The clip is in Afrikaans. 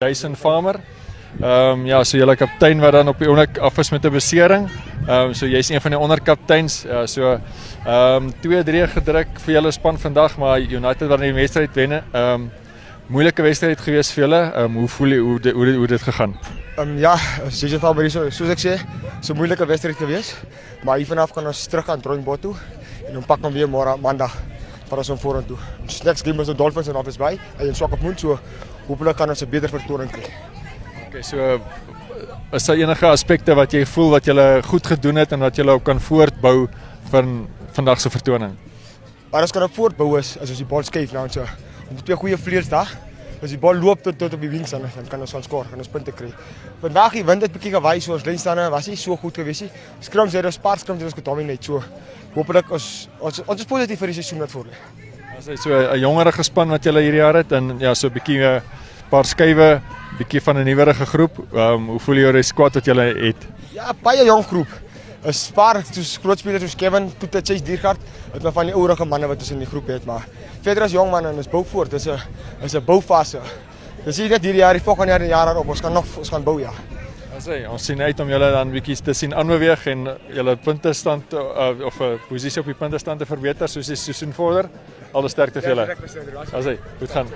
Jason Farmer. Ja, so julle kaptein wat dan op die oomblik af is met 'n besering. So jy's een van die onderkapteins. 2-3 gedruk vir julle span vandag, maar United wat die wedstryd wen. Moeilike wedstryd gewees vir julle. Hoe voel jy hoe dit gegaan? Ja, Jason Farmer, soos ek sê, so 'n moeilike wedstryd gewees, maar hier vanaf kan ons terug aan drawing board toe en dan pak ons weer môre maandag vir ons vorentoe. Ons next game is die Dolphins en Office by en Swakopmund, so hopelik kan ons 'n beter vertoning kry. Okay, so is daar enige aspekte wat jy voel wat julle goed gedoen het en wat julle op kan voortbou vir vandag se vertoning? Waar ons kan op voortbou is as ons die bal skuif nou so. Ons het twee goeie vleuels daar. As die bal loop tot op die wings dan kan ons van skoor, kan ons punte kry. Vandag die wind het bietjie gewaai, so ons lynstande was nie so goed gewees nie. Skrums het ons paar skrums het ons gedomineer so. Hopelik ons is positief vir die seisoen wat voor lê. As jy so 'n jongerige span wat julle hierdie jaar het en ja, so 'n bietjie 'n paar skuwe, bietjie van 'n nuwerige groep. Hoe voel jy oor die squad wat julle het? Ja, baie jong groep. 'n Paar soos groot spelers soos Kevin, Toete, Chase Diergaard, dit maar van die ouerige manne wat ons in die groep het, maar verder as jong manne en ons bou voort. Dis 'n boufase. Dis nie net hierdie jaar, die volgende jaar en jare op. Ons gaan bou ja. Ons sien uit om julle dan bietjie te sien aanbeweeg en julle puntestand of 'n posisie op die puntestand te verbeter soos die seisoen vorder. Alle sterkte vir julle. Goed gaan.